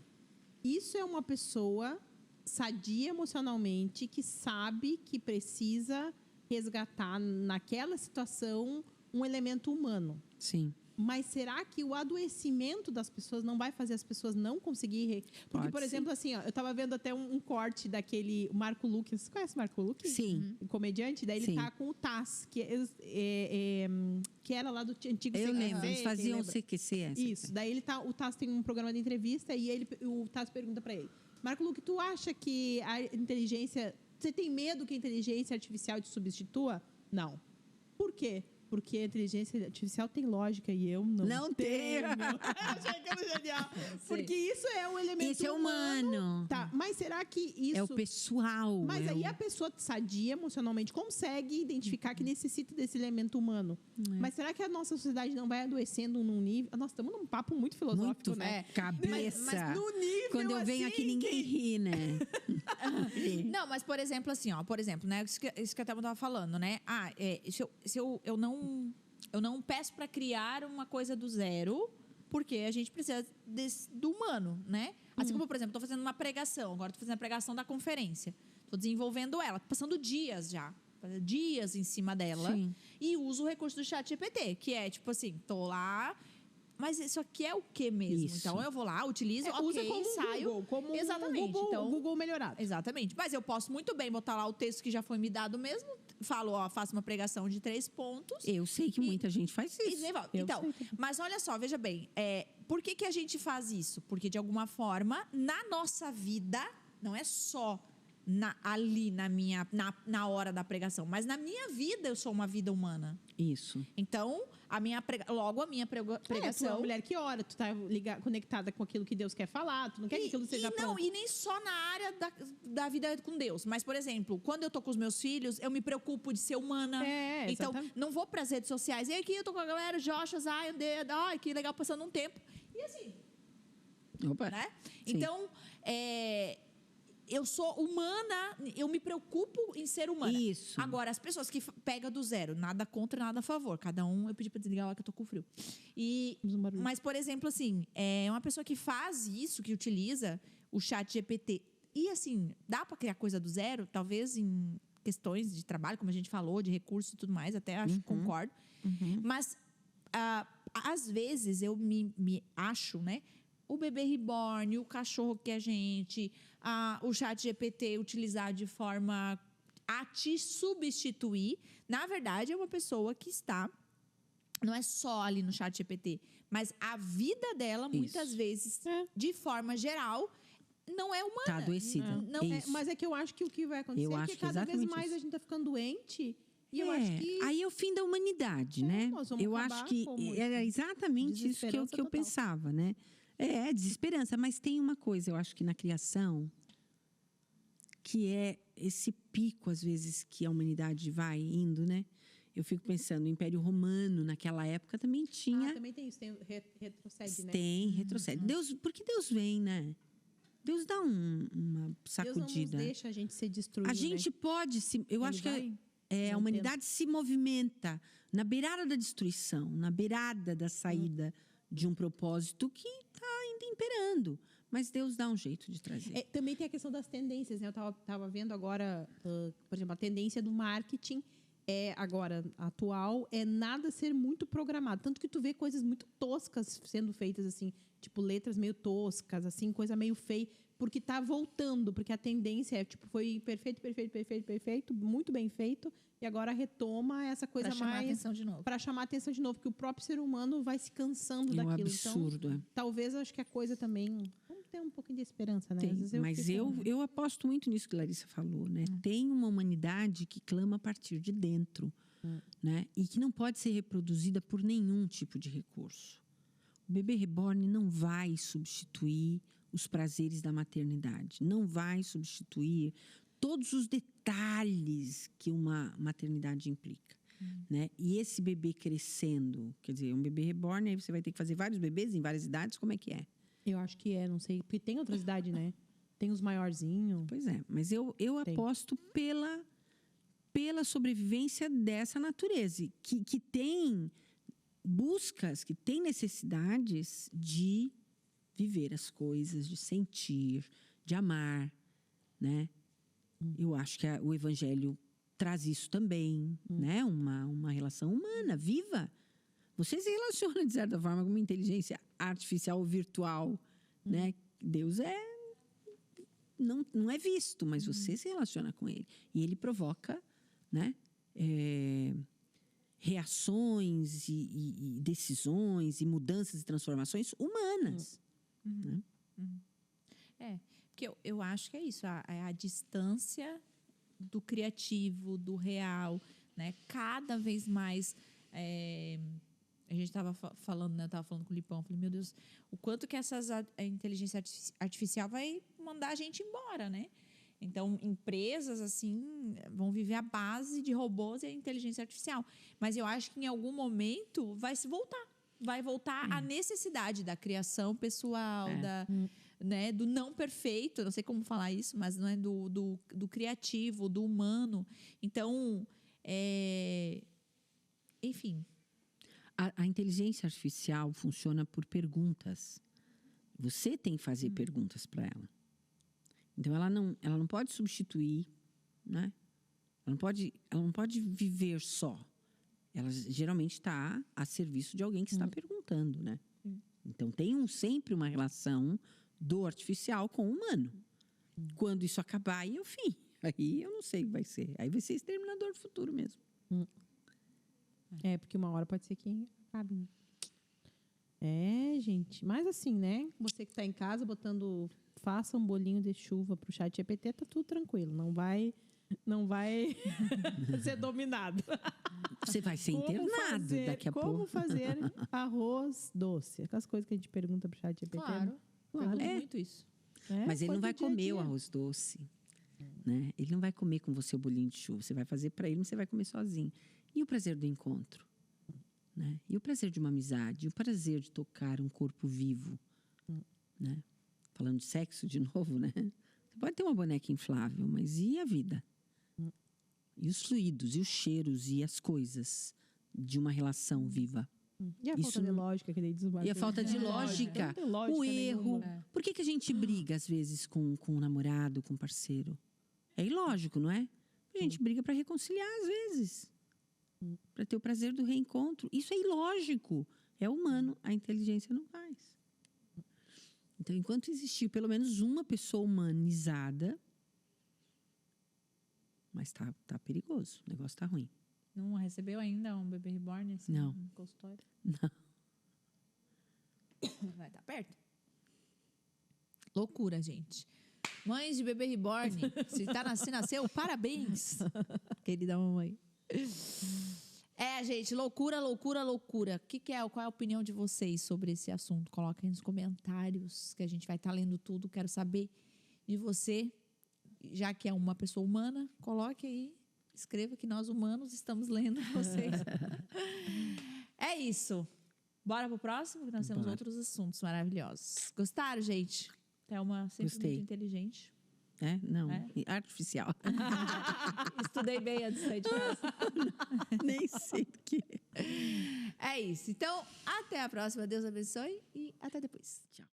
Isso é uma pessoa sadia emocionalmente que sabe que precisa resgatar naquela situação um elemento humano. Sim. Mas será que o adoecimento das pessoas não vai fazer as pessoas não conseguir... Porque, Pode por ser. exemplo, assim, ó, eu estava vendo até um corte daquele Marco Luque. Você conhece o Marco Luque? Sim. O comediante. Daí ele Sim. tá com o Taz, que era lá do antigo Eu CQC, lembro, eles quem faziam lembra? CQC. Isso. Daí o Taz tem um programa de entrevista e o Taz pergunta para ele: Marco Luque, tu acha que a inteligência... Você tem medo que a inteligência artificial te substitua? Não. Por quê? Porque a inteligência artificial tem lógica e eu não tenho. Achei aquilo genial. Porque isso é o elemento Isso é humano. Tá, mas será que isso... É o pessoal. Mas é aí o- a pessoa sadia emocionalmente consegue identificar que necessita desse elemento humano. Mas será que a nossa sociedade não vai adoecendo num nível... Nós estamos num papo muito filosófico, muito né? cabeça. Mas no nível Quando eu venho assim aqui, ninguém ri, né? Não, mas por exemplo, assim, ó, né, isso que a Thelma tava falando, né? Se eu não peço para criar uma coisa do zero, porque a gente precisa do humano, né? Assim como, por exemplo, estou fazendo uma pregação, agora estou fazendo a pregação da conferência. Estou desenvolvendo ela, tô passando dias já. Dias em cima dela. Sim. E uso o recurso do ChatGPT, que é tipo assim, tô lá. Mas isso aqui é o que mesmo? Isso. Então eu vou lá, utilizo, Usa ok, como um saio. Google, como Exatamente. um Então, Google melhorado. exatamente. Mas eu posso muito bem botar lá o texto que já foi me dado mesmo. Falo, ó, faço uma pregação de 3 pontos. Eu sei que muita gente faz E isso. desenvolve. Eu Então, sei também. mas olha só, veja bem. Por que a gente faz isso? Porque, de alguma forma, na nossa vida, não é só ali na hora da pregação, mas na minha vida eu sou uma vida humana. Isso. Então, logo a minha Tu é uma pregação... mulher que ora, tu tá conectada com aquilo que Deus quer falar, tu não quer que aquilo seja pronto. E nem só na área da vida com Deus. Mas, por exemplo, quando eu tô com os meus filhos, eu me preocupo de ser humana. Então, exatamente. não vou pras redes sociais. E aqui eu tô com a galera, Joshua, Zion, ai, que legal, passando um tempo. E assim, Opa. né? Sim. Então, eu sou humana, eu me preocupo em ser humana. Isso. Agora, as pessoas que pegam do zero, nada contra, nada a favor. Cada um, eu pedi pra desligar lá que eu tô com frio. Mas, por exemplo, assim, uma pessoa que faz isso, que utiliza o ChatGPT, e assim, dá pra criar coisa do zero, talvez em questões de trabalho, como a gente falou, de recursos e tudo mais, até acho, concordo. Mas, às vezes, eu me acho, né? O bebê reborn, o cachorro que a gente, o ChatGPT utilizar de forma a te substituir, na verdade, é uma pessoa que está, não é só ali no ChatGPT, mas a vida dela, muitas vezes, de forma geral, não é humana. Tá adoecida. Não, Isso. Mas é que eu acho que o que vai acontecer Eu é acho que que cada vez exatamente mais isso. a gente tá ficando doente. E eu acho que... Aí é o fim da humanidade, né? nós vamos Eu acabar acho que como era exatamente isso que desesperança eu total. pensava, né? Desesperança. Mas tem uma coisa, eu acho que na criação, que é esse pico, às vezes, que a humanidade vai indo, né? Eu fico pensando, o Império Romano, naquela época, também tinha... também tem isso, tem retrocede, né? Tem, retrocede. Porque Deus vem, né? Deus dá uma sacudida. Deus não nos deixa a gente ser destruído, A gente pode se. Eu acho que a humanidade se movimenta na beirada da destruição, na beirada da saída de um propósito que está ainda imperando. Mas Deus dá um jeito de trazer. Também tem a questão das tendências, né? Eu estava vendo agora, por exemplo, a tendência do marketing agora atual é nada ser muito programado. Tanto que tu vê coisas muito toscas sendo feitas assim, tipo letras meio toscas, assim, coisa meio feia, porque tá voltando, porque a tendência foi perfeito, muito bem feito, e agora retoma essa coisa Pra chamar mais atenção de novo. para chamar atenção de novo, porque o próprio ser humano vai se cansando É um daquilo. absurdo, então, talvez eu acho que a coisa também vamos ter um pouquinho de esperança, né? Tem, Às vezes mas eu aposto muito nisso que a Larissa falou, né? Tem uma humanidade que clama a partir de dentro, né? E que não pode ser reproduzida por nenhum tipo de recurso. O bebê reborn não vai substituir os prazeres da maternidade, não vai substituir todos os detalhes que uma maternidade implica, né? E esse bebê crescendo, quer dizer, um bebê reborn, aí você vai ter que fazer vários bebês em várias idades, como é que é? Eu acho que não sei, porque tem outras idades, né? Tem os maiorzinhos. Pois é, mas eu aposto pela sobrevivência dessa natureza, que tem buscas, que tem necessidades de viver as coisas, de sentir, de amar, né? Eu acho que o Evangelho traz isso também, né? Uma relação humana, viva. Você se relaciona, de certa forma, com uma inteligência artificial ou virtual, né? Deus não é visto, mas você se relaciona com ele. E ele provoca, né? Reações e decisões e mudanças e transformações humanas. Né? Porque eu acho que é isso, a distância do criativo, do real, né? Cada vez mais... a gente estava falando, né? Eu estava falando com o Lipão, falei, meu Deus, o quanto que a inteligência artificial vai mandar a gente embora, né? Então, empresas, assim, vão viver à base de robôs e a inteligência artificial. Mas eu acho que em algum momento vai se voltar. Vai voltar a necessidade da criação pessoal, né, do não perfeito, não sei como falar isso, mas não é do criativo, do humano. Então, enfim. A inteligência artificial funciona por perguntas. Você tem que fazer perguntas para ela. Então, ela não pode substituir, né? Ela não pode viver só. Ela geralmente está a serviço de alguém que está perguntando, né? Então, tem sempre uma relação do artificial com o humano. Quando isso acabar, aí é o fim. Aí eu não sei o que vai ser. Aí vai ser exterminador do futuro mesmo. Porque uma hora pode ser que acabe, né? Gente. Mas assim, né? Você que está em casa faça um bolinho de chuva pro chat GPT, tá tudo tranquilo. Não vai ser dominado. Você vai ser internado daqui a pouco. Como fazer arroz doce? Aquelas coisas que a gente pergunta pro chat GPT. Claro. Pergunto muito isso. Mas ele não vai comer o arroz doce. Né? Ele não vai comer com você o bolinho de chuva. Você vai fazer para ele, mas você vai comer sozinho. E o prazer do encontro? Né? E o prazer de uma amizade? E o prazer de tocar um corpo vivo? Né? Falando de sexo de novo, né? Você pode ter uma boneca inflável, mas e a vida? E os fluidos, e os cheiros, e as coisas de uma relação viva? E a falta de lógica que ele diz. E a falta de lógica, o erro. Por que a gente briga, às vezes, com o namorado, com o parceiro? É ilógico, não é? A gente briga para reconciliar, às vezes. Para ter o prazer do reencontro. Isso é ilógico. É humano. A inteligência não faz. Então, enquanto existir pelo menos uma pessoa humanizada... Mas tá perigoso. O negócio tá ruim. Não recebeu ainda um bebê reborn? Assim, não. Um consultório? Não. Vai estar perto. Loucura, gente. Mães de bebê reborn, se nasceu, parabéns. Querida mamãe. Gente, loucura, loucura, loucura. Qual é a opinião de vocês sobre esse assunto? Coloquem aí nos comentários, que a gente vai estar lendo tudo. Quero saber de você. Já que é uma pessoa humana, coloque aí, escreva que nós humanos estamos lendo vocês. É isso. Bora pro próximo, que nós temos outros assuntos maravilhosos. Gostaram, gente? Thelma sempre Gostei. Muito inteligente. Não. Artificial. Estudei bem antes de sair de casa. Nem sei o que. É isso. Então, até a próxima. Deus abençoe e até depois. Tchau.